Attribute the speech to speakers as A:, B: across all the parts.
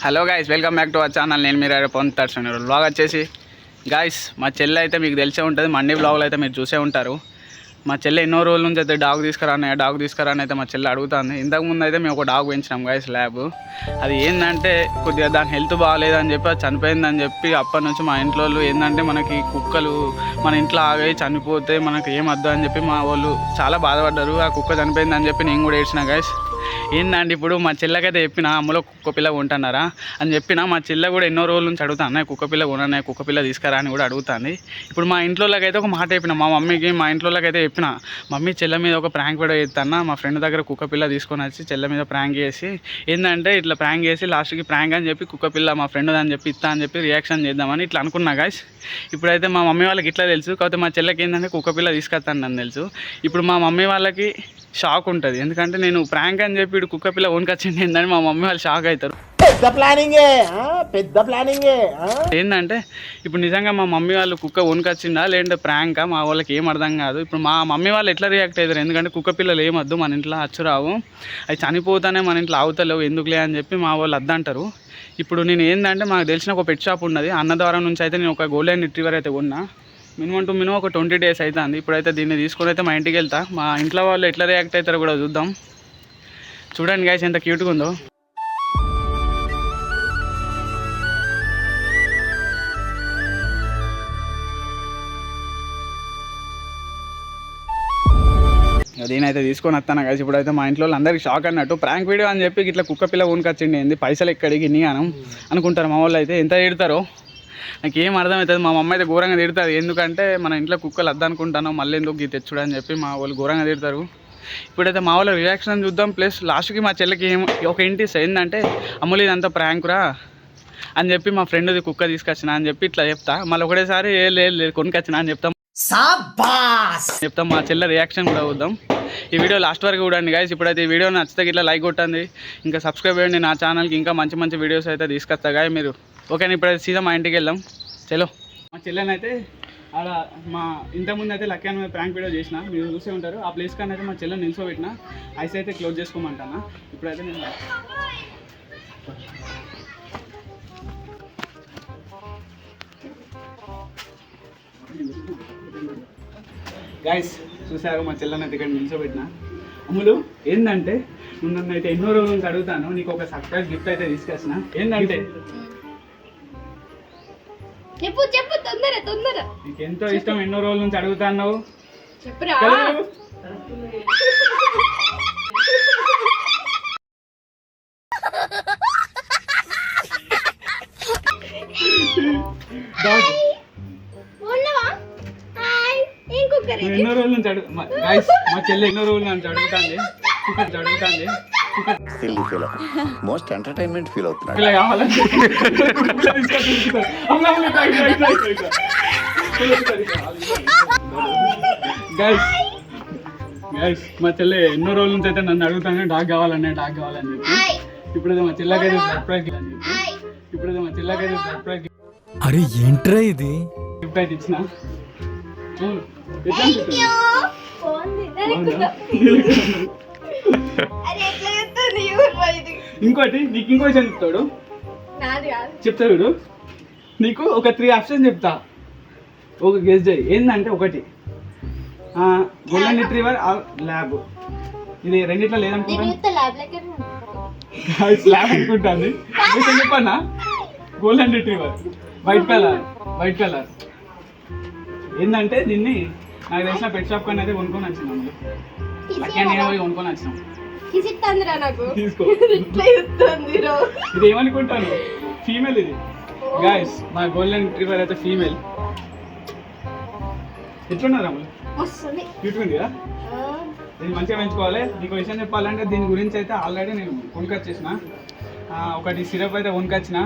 A: Hello guys, welcome back to our channel. నేను మీరు పొందుతారు వ్లాగ్ వచ్చేసి గాయస్, మా చెల్లె అయితే మీకు తెలిసే ఉంటుంది. మండీ వ్లాగ్లో అయితే మీరు చూసే ఉంటారు. మా చెల్లె ఎన్నో రోజుల నుంచి అయితే డాగ్ తీసుకురాని అయితే మా చెల్లె అడుగుతుంది. ఇంతకుముందు అయితే మేము ఒక డాగ్ పెంచినాం గాయస్, ల్యాబ్. అది ఏంటంటే కొద్దిగా దాని హెల్త్ బాగాలేదని చెప్పి అది చనిపోయిందని చెప్పి అప్పటి నుంచి మా ఇంట్లో వాళ్ళు ఏంటంటే మనకి కుక్కలు మన ఇంట్లో ఆగాయి చనిపోతే మనకి ఏమద్దు అని చెప్పి మా వాళ్ళు చాలా బాధపడ్డారు. ఆ కుక్క చనిపోయిందని చెప్పి నేను కూడా ఏడ్చిన గాయస్. ఏంటంటే ఇప్పుడు మా చెల్లెకైతే చెప్పిన అమ్మలో కుక్క పిల్ల కొంటున్నారా అని చెప్పిన. మా చెల్లె కూడా ఎన్నో రోజుల నుంచి అడుగుతాను, కుక్క పిల్ల కొనన్నా, కుక్క పిల్ల తీసుకురా అని కూడా అడుగుతుంది. ఇప్పుడు మా ఇంట్లోకైతే ఒక మాట చెప్పిన, మా మమ్మీకి మా ఇంట్లోకైతే చెప్పిన, మమ్మీ చెల్లె మీద ఒక ప్రాంక్ వీడియో చేస్తాను. మా ఫ్రెండ్ దగ్గర కుక్క పిల్ల తీసుకొని వచ్చి చెల్లె మీద ప్రాంక్ చేసి ఏంటంటే ఇట్లా ప్రాంక్ చేసి లాస్ట్కి ప్రాంక్ అని చెప్పి కుక్క పిల్ల మా ఫ్రెండ్ అని చెప్పి ఇస్తా అని చెప్పి రియాక్షన్ చేద్దామని ఇట్లా అనుకున్నా గాయస్. ఇప్పుడైతే మా మమ్మీ వాళ్ళకి ఇట్లా తెలుసు, కాకపోతే మా చెల్లెకి ఏంటంటే కుక్క పిల్ల తీసుకొస్తాను అని తెలుసు. ఇప్పుడు మా మమ్మీ వాళ్ళకి షాక్ ఉంటుంది, ఎందుకంటే నేను ప్రాంక్ అని చెప్పి ఇటు కుక్క పిల్ల వణుకొచ్చింది ఏంటంటే మా మమ్మీ వాళ్ళు షాక్ అవుతారు. పెద్ద ప్లానింగ్ ఏంటంటే ఇప్పుడు నిజంగా మా మమ్మీ వాళ్ళు కుక్క వణుకొచ్చిందా లేదంటే ప్రాంకా మా వాళ్ళకి ఏం అర్థం కాదు. ఇప్పుడు మా మమ్మీ వాళ్ళు ఎట్లా రియాక్ట్ అవుతారు, ఎందుకంటే కుక్క పిల్లలు ఏమద్దు మన ఇంట్లో అచ్చురావు, అవి చనిపోతానే మన ఇంట్లో అవుతలేవు ఎందుకులే అని చెప్పి మా వాళ్ళు అద్దంటారు. ఇప్పుడు నేను ఏంటంటే మాకు తెలిసిన ఒక పెట్ షాప్ ఉన్నది, అన్నద్వారం నుంచి అయితే నేను ఒక గోల్డెన్ రిట్రీవర్ అయితే కొన్నా. మినిమం ఒక 20 days అవుతుంది. ఇప్పుడైతే దీన్ని తీసుకొని అయితే మా ఇంటికి వెళ్తా. మా ఇంట్లో వాళ్ళు ఎట్లా రియాక్ట్ అవుతారో కూడా చూద్దాం. చూడండి గైస్ ఎంత క్యూట్గా ఉందో. దీనైతే తీసుకొని వస్తాను గైస్. ఇప్పుడైతే మా ఇంట్లో అందరికి షాక్ అన్నట్టు, ప్రాంక్ వీడియో అని చెప్పి ఇట్లా కుక్క పిల్ల కొనుకొచ్చిండి ఏంది, పైసలు ఎక్కడికి ఇన్ని గానం అనుకుంటారు మా వాళ్ళు. అయితే ఎంత తిడతారో నాకు ఏం అర్థమవుతుంది. మా మమ్మ అయితే ఘోరంగా తిడుతుంది, ఎందుకంటే మన ఇంట్లో కుక్కలు వద్దనుకుంటాను మళ్ళీ ఎందుకు తెచ్చుడు అని చెప్పి మా వాళ్ళు ఘోరంగా తిడతారు. ఇప్పుడైతే మా వాళ్ళ రియాక్షన్ చూద్దాం. ప్లస్ లాస్ట్కి మా చెల్లికి ఒక ఇంటి ఏంటంటే అమ్ములు ఇదంతా ప్రాంకురా అని చెప్పి మా ఫ్రెండ్ది కుక్క తీసుకొచ్చిన అని చెప్పి ఇట్లా చెప్తా. మళ్ళీ ఒకటేసారి లేదు కొనుకొచ్చిన అని చెప్తాం. మా చెల్లె రియాక్షన్ కూడా చూద్దాం. ఈ వీడియో లాస్ట్ వరకు చూడండి గైస్. ఇప్పుడైతే ఈ వీడియో నచ్చితే ఇట్లా లైక్ కొట్టండి, ఇంకా సబ్స్క్రైబ్ చేయండి నా ఛానల్కి. ఇంకా మంచి వీడియోస్ అయితే తీసుకొస్తా గాయ మీరు. ఓకేనా, ఇప్పుడైతే సీదా మా ఇంటికి వెళ్దాం. చలో. మా చెల్లెనైతే అలా మా ఇంతకుముందు అయితే లక్కీ అని ప్రాంక్ వీడియో చేసిన, మీరు చూసే ఉంటారు. ఆ ప్లేస్ కానీ అయితే మా చెల్లెని నిల్చోబెట్టిన, ఐస్ అయితే క్లోజ్ చేసుకోమంటాను. ఇప్పుడైతే నేను గైస్ చూసారు మా చెల్లెని అయితే ఇక్కడ నిల్చోబెట్టిన. అమ్ములు ఏంటంటే నన్ను అయితే ఎన్నో రోజుల నుంచి అడుగుతాను, నీకు ఒక సర్ప్రైజ్ గిఫ్ట్ అయితే తీసుకొచ్చిన. ఏంటంటే
B: చెప్పు తొందర
A: నీకు ఎంతో ఇష్టం, ఎన్నో రోజుల నుంచి అడుగుతాను.
B: చెప్పురా.
A: ఎన్నో రోజుల నుంచి మా చెల్లె ఎన్నో రోజుల నుంచి అడుగుతాంది, అడుగుతాంది
C: మోస్ట్ ఎంటర్టైన్మెంట్ ఫీల్ అవుతున్నాడు.
A: గైస్ మా చెల్లె ఎన్నో రోజుల నుంచి అయితే నన్ను అడుగుతాను డాగ్ కావాలని చెప్పి. ఇప్పుడైతే మా చెల్లెకైతే సర్ప్రైజ్ అని చెప్పి
D: అరే ఏంట్రా ఇది
A: గిఫ్ట్ అయితే ఇచ్చిన. ఇంకోటి నీకు ఇంకో విషయం చెప్తాడు. నీకు ఒక 3 ఆప్షన్ చెప్తా, ఒక గెస్ చేయి. ఏంటంటే ఒకటి గోల్డెన్ రిట్రీవర్ ల్యాబ్, ఇది రెండిట్లో లేదనుకుంటాను. ల్యాబ్ అనుకుంటాను. చెప్పన్నా, గోల్డెన్ రిట్రీవర్ వైట్ కలర్. ఏంటంటే దీన్ని నాకు తెలిసిన పెట్ షాప్ కానీ అయితే కొనుక్కొని వచ్చినాం. లక్కీ పోయి కొనుక్కొని వచ్చినాం. తీసుకో. ఇది ఏమనుకుంటాను, ఫీమేల్ ఇది గాయస్. మా గోల్డెన్ రిట్రీవర్ అయితే ఫీమేల్. ఎట్లున్నారు అమ్మ? క్యూట్గా కదా. దీన్ని మంచిగా పెంచుకోవాలి. నీకు విషయం చెప్పాలంటే దీని గురించి అయితే ఆల్రెడీ నేను కొనుకొచ్చేసిన. ఒకటి సిరప్ అయితే కొనుకొచ్చిన,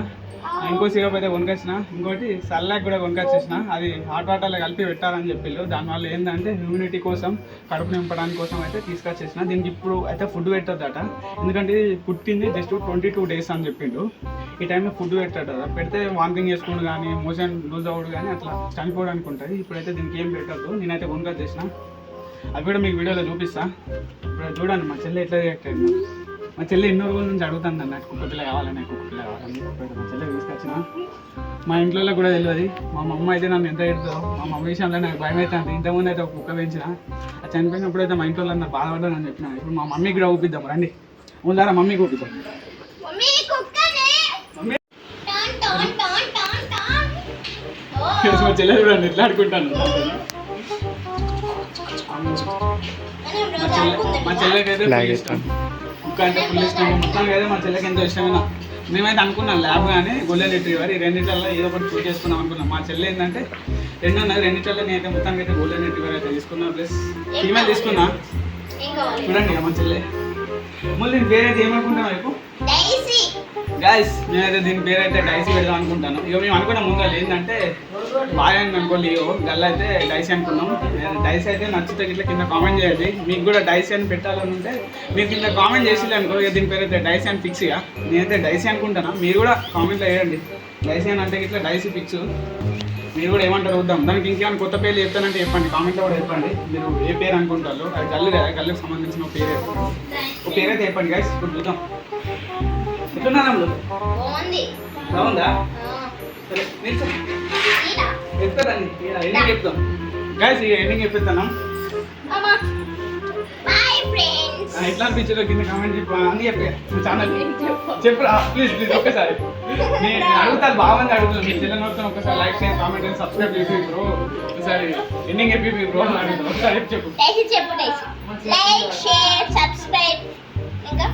A: ఇంకో సిరప్ అయితే కొనుకొచ్చిన, ఇంకోటి సల్లాక్ కూడా కొనుకొచ్చేసిన. అది హాట్ వాటర్లో కలిపి పెట్టాలని చెప్పిళ్ళు. దానివల్ల ఏంటంటే హ్యూమిడిటీ కోసం, కడుపు నింపడానికి కోసం అయితే తీసుకొచ్చేసిన. దీనికి ఇప్పుడు అయితే ఫుడ్ పెట్టద్దట, ఎందుకంటే పుట్టింది జస్ట్ 22 days అని చెప్పిండు. ఈ టైంలో ఫుడ్ పెట్టద్దట. పెడితే వామిటింగ్ చేసుకుని కానీ, మోషన్ లూజ్ అవ్వడు కానీ అట్లా చనిపోవడానికి ఉంటుంది. ఇప్పుడైతే దీనికి ఏం పెట్టద్దు, నేనైతే కొనుకొచ్చేసిన. అది కూడా మీకు వీడియోలో చూపిస్తా. ఇప్పుడు చూడండి మా చెల్లె ఎట్లా రియాక్ట్ అయింది. మా చెల్లి ఎన్నో రోజుల నుంచి అడుగుతాను నాకు కుక్క పిల్ల కావాలని కుక్క పిల్ల కావాలని మా చెల్లి తీసుకొచ్చిన. మా ఇంట్లో కూడా తెలియదు. మా మమ్మ అయితే నన్ను ఎంత ఎడుతుందో, మా మమ్మ విషయంలో నాకు భయం అవుతుంది. ఇంతకుముందు అయితే ఒక కుక్క పెంచిన, అది చనిపోయినప్పుడు అయితే మా ఇంట్లో అందరూ బాధపడ్డానని చెప్పిన. ఇప్పుడు మా మమ్మీకి కూడా ఊపిద్దాం రండి. ముందారా మమ్మీకి ఊపిద్దాం. మా చెల్లె చూడండి ఎట్లా ఆడుకుంటాను. మా చెల్లెకి అయితే ఫుల్ ఇష్టం, కుక్క అంటే ఫుల్ ఇష్టం. మొత్తానికి అయితే మా చెల్లెకి ఎంతో ఇష్టమైన. మేమైతే అనుకున్నాం ల్యాబ్ కానీ గోల్డెన్ రిట్రీవర్ ఈ రెండింటిలో ఏదో ఒకటి చూస్ చేసుకున్నాం అనుకున్నాం. మా చెల్లె ఏంటంటే రెండింటిలో నేనైతే మొత్తానికి అయితే గోల్డెన్ రిట్రీవర్ అయితే తీసుకున్నా, ప్లస్ ఫీమేల్ తీసుకున్నా. చూడండి ఇక మా చెల్లె. మళ్ళీ దీని పేరు అయితే ఏమనుకుంటాం వైపు గాయస్? నేనైతే దీని పేరు అయితే డైసీ పెడదాం అనుకుంటాను. ఇక మేము అనుకున్న ముందు ఏంటంటే బాగా అనుకోండి, గల్ల అయితే డైసీ అనుకున్నాం. డైసీ అయితే నచ్చితే ఇట్లా కింద కామెంట్ చేయండి. మీకు కూడా డైసీ అని పెట్టాలని ఉంటే మీరు కింద కామెంట్ చేసి అనుకో. ఇక దీని పేరు అయితే డైసీ అని ఫిక్స్. ఇక నేనైతే డైసీ అనుకుంటాను, మీరు కూడా కామెంట్లో వేయండి డైసీ అని అంటే ఇట్లా డైసీ ఫిక్స్. మీరు కూడా ఏమంటారు వద్దాం. దానికి ఇంకేమైనా కొత్త పేర్లు చెప్తానంటే చెప్పండి, కామెంట్లో కూడా చెప్పండి. మీరు ఏ పేరు అనుకుంటారు, అది గల్లు కదా, గల్లుకు సంబంధించిన ఒక పేరు ఒక పేరు అయితే చెప్పండి గైస్. ఇప్పుడు చూద్దాం ఎట్లున్నారా బాగుందా? సరే చెప్తారండి, ఎండింగ్ చెప్తాం గైస్. ఇక ఎండింగ్ చెప్పిస్తాను. ఎట్లా అనిపించదో కింద కామెంట్ చెప్పు అని చెప్పే ఛానల్ చెప్పురా ప్లీజ్ ప్లీజ్ ఒక్కసారి. నేను అడుగుతాను, బాగుంది అడుగుతాను. మీ చెల్లెని వస్తాను ఒకసారి లైక్ చేయండి, కామెంట్ చేసి సబ్స్క్రైబ్ చేసి బ్రో. ఒకసారి ఎండింగ్ చెప్పి బ్రో అని అడుగుతాను. ఒకసారి చెప్పు.
B: లైక్ షేర్ సబ్స్క్రైబ్
A: ఇంకా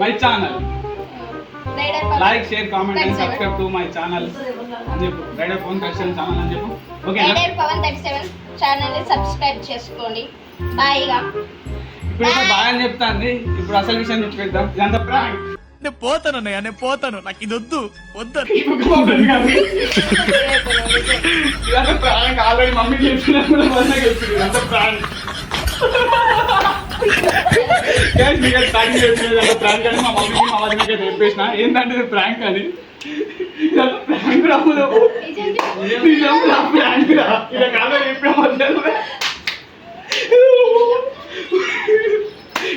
A: my channel. Like share comment and subscribe to my channel అని చెప్పు. రైడర్ పవన్ 37 ఛానల్ అని చెప్పు. ఓకే,
B: రైడర్ పవన్ 37 ఛానల్ ని సబ్స్క్రైబ్ చేసుకోండి. బాయ్ గా.
A: ఇప్పుడు బాగా అని చెప్తాంది. ఇప్పుడు అసలు విషయం చెప్పేద్దాం. ఇదంతా ప్రాంక్.
D: నేను పోతాను, నాకు ఇది వద్దు.
A: ఇదంతా ప్రాంక్. ఆల్రెడీ మమ్మీ చెప్పినా కూడా మొన్న చెప్పింది ఇదంతా ప్రాంక్. ప్రాంక్ అని మా మమ్మీకి మా వదినకి చెప్పేసిన. ఏంటంటే ప్రాంక్ అని. ఇదంతా ప్రాంక్ రాములు, ప్రాంక్ రా. ఇలా కాదు చెప్పిన మధ్యలో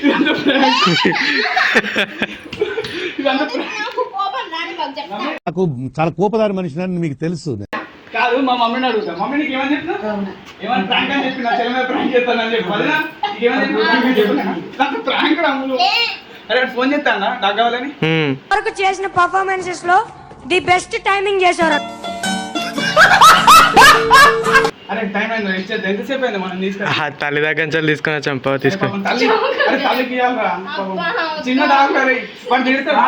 A: ఇదంతా ప్రాంక్. ఇదంతా
C: నాకు చాలా కోపదారి మనిషి అని మీకు తెలుసు.
A: కాదు, మా మమ్మీని అడుగుతా. మమ్మీ నీకు ఏమని చెప్పినా? ఏమన్నా ప్రాంక్ అని చెప్పి నా చెల్లె మీద ప్రాంక్ చేస్తానని చెప్పి వదినా ఏమని చెప్పి ప్రాంక్ రాములు. అరే ఫోన్ చేస్తానా నాకు కావాలని.
E: వరకు చేసిన పర్ఫార్మెన్సెస్ లో ది బెస్ట్ టైమింగ్ చేశారు.
A: అరే టైం అయింది, ఇచ్చేది ఎంతసేపు అయింది మనం తీసుకొని.
F: తల్లి దగ్గర నుంచి తీసుకొని వచ్చాం తీసుకొని.
A: తల్లి అరే తల్లికి ఇవ్వాలరా చిన్న డాక్టర్ వాడు తిడతాడు.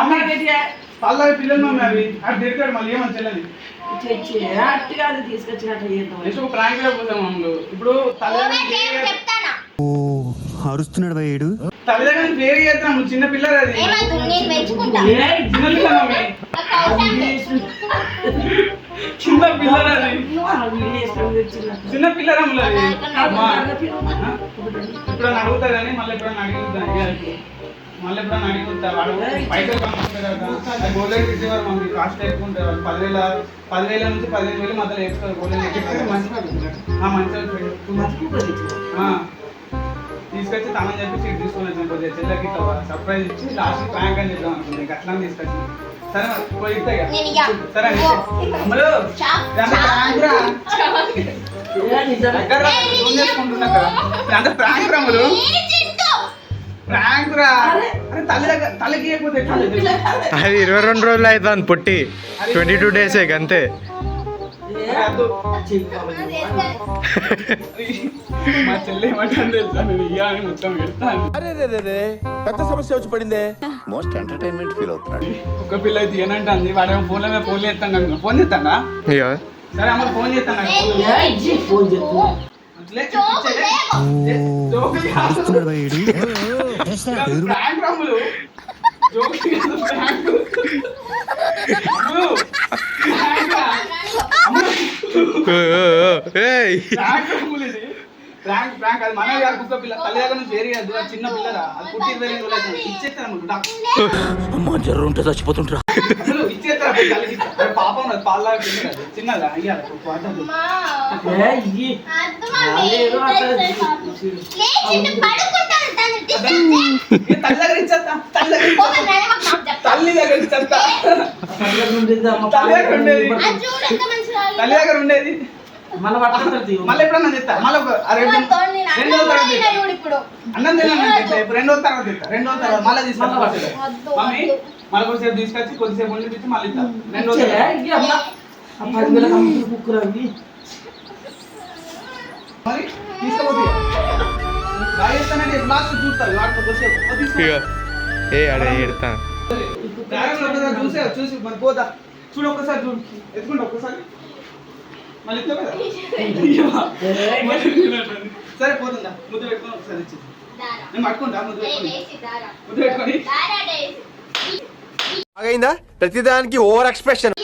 A: పల్లవి పిల్లలు మమ్మీ అవి అది తిడతాడు. మళ్ళీ ఏమని చెల్లని ప్రాంక్ లో పోతాం మమ్మల్ని. ఇప్పుడు
C: అరుస్తున్నాడు భయ్యుడు.
A: తల్లి దగ్గర పేరు చేస్తాము. చిన్న పిల్లలు అది చిన్న పిల్ల మమ్మీ, చిన్న పిల్లలు అది చిన్న పిల్లరమ్ములు అది. ఎప్పుడన్నా అడుగుతా కానీ మళ్ళీ ఎప్పుడన్నా అడుగుతా. మళ్ళీ ఎప్పుడన్నా అడుగుతా. వాడు పైసలు పంపిస్తారు కదా. గోల్డెన్ రిట్రీవర్ మనకి కాస్ట్ ఎక్కువ ఉంటుంది. 10,000 నుంచి 15,000 మధ్యలో వేస్తారు. గోల్డెన్ రిట్రీవర్ మంచిగా తీసుకొచ్చి తనని చెప్పి సీట్ తీసుకొని వచ్చాను. కొద్దిగా చెల్లెకి సర్ప్రైజ్ ఇచ్చి లాస్ట్ ప్రాంక్ అని చెప్దాం అనుకుంది. ఇంకా అట్లా తీసుకొచ్చి సరే పోయి సరే అమ్మలు ఫోన్ చేసుకుంటున్నా కదా. అంటే ప్రాంక్ రాములు ప్రాంక్ రా. అరే తల్లి దగ్గర తల్లికి ఇవ్వకపోతే
F: అది 22 రోజులు అవుతుంది పుట్టి. 22 days అంతే.
A: మా చెల్లి ఏమంటాను తెలుసా, నేను ఇయ్యా అని మొత్తం పెడతాను.
C: పెద్ద సమస్య వచ్చి పడిందే.
G: మోస్ట్ ఎంటర్టైన్మెంట్ ఫీల్ అవుతున్నాడు.
A: ఒక పిల్ల అయితే ఏనంటుంది. వాడేమో ఫోన్లో మీద ఫోన్ చేస్తాను కదా. ఫోన్ చేస్తాడా? సరే అమ్మ ఫోన్ చేస్తాను. ప్రాంక్ రాములు ప్రాంక్ ప్రాంక్ అది మన కుక్క పిల్ల. తల్లి దగ్గర నుంచి వేరే అది చిన్న పిల్లరా. అది పుట్టి 22 రోజులు అవుతుంది. ఇచ్చేస్తాను
G: జ్వరం ఉంటే చచ్చిపోతుంటా.
A: అసలు ఇచ్చేస్తారా తల్లికి? పాపం అది పాల చిన్నదా అయ్యాలి.
B: పడుకుంటాను
A: ఏ తల్లి దగ్గర ఇచ్చేస్తా, తల్లి దగ్గర ఇచ్చేస్తా. తల్లి దగ్గర ఇచ్చేస్తా. తల్లి దగ్గర ఉండేది, తల్లి దగ్గర ఉండేది. మళ్ళీ ఎప్పుడన్నా చెప్తా, మళ్ళీ రెండో తరగతి చెప్తా. అన్నం తిన్నాను ఇప్పుడు రెండో తరగతి చెప్తా. రెండో తరగతి మళ్ళీ తీసుకొస్తా. మమ్మీ మళ్ళీ కొద్దిసేపు తీసుకొచ్చి కొద్దిసేపు ఉండి తెచ్చి మళ్ళీ ఇస్తా. రెండో మరి తీసుకోపోతే బాగా ఇస్తానండి. లాస్ట్ చూస్తారు వాటితో కొద్దిసేపు తీసుకో.
F: ఏ అడే ఎడతా
A: చూసే చూసి మరి పోతా. చూడు ఒక్కసారి చూడు, ఎత్తుకుంటా ఒక్కసారి మళ్ళీ ఇస్తా కదా. సరే పోతుందా, ముద్దు పెట్టుకొని ఒకసారి ఇచ్చి నేను పట్టుకుంటా. ముద్దు పెట్టుకొని
C: అయిందా ప్రతిదానికి ఓవర్ ఎక్స్ప్రెషన్.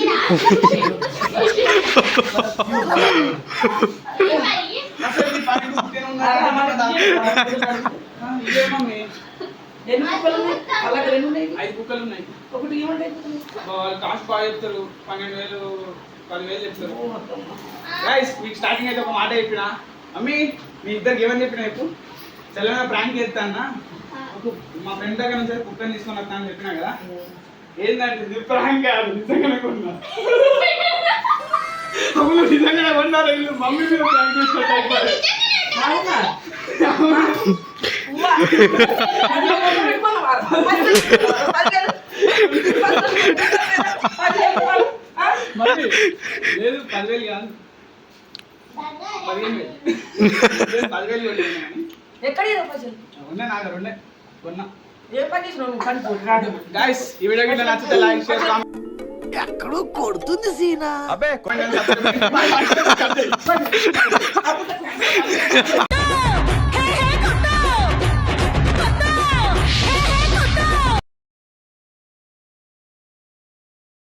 A: ఇదే మమ్మీ 5 కుక్కలు ఉన్నాయి. వాళ్ళు కాస్ట్ బాగా చెప్తారు, 12,000 10,000 చెప్తారు. గైస్ మీకు స్టార్టింగ్ అయితే ఒక మాట చెప్పిన, మమ్మీ మీ ఇద్దరికి ఏమని చెప్పిన చెప్పు. సెలవున ప్రాంక్ చేస్తా అన్న, మా ఫ్రెండ్ దగ్గర నుంచి కుక్కని తీసుకొని వస్తా అని చెప్పినా కదా. ఏంటంటే ప్రాంక్ కాదు, నిజంగానే కొన్నా. అవును నిజంగానే కొన్నారు. మమ్మీ మీద ప్రాంక్ చేసినట్టు. లేదు 10,000 కాదు, 15,000. 10,000 ఉన్నాయి నాకు రెండే కొన్నా. గైస్ ఈ వీడియో కింద నచ్చితే లైక్ షేర్ కామెంట్.
G: ఎక్కడో కొడుతుంది సీనా.
C: అబ్బే
A: సబ్స్క్రైబ్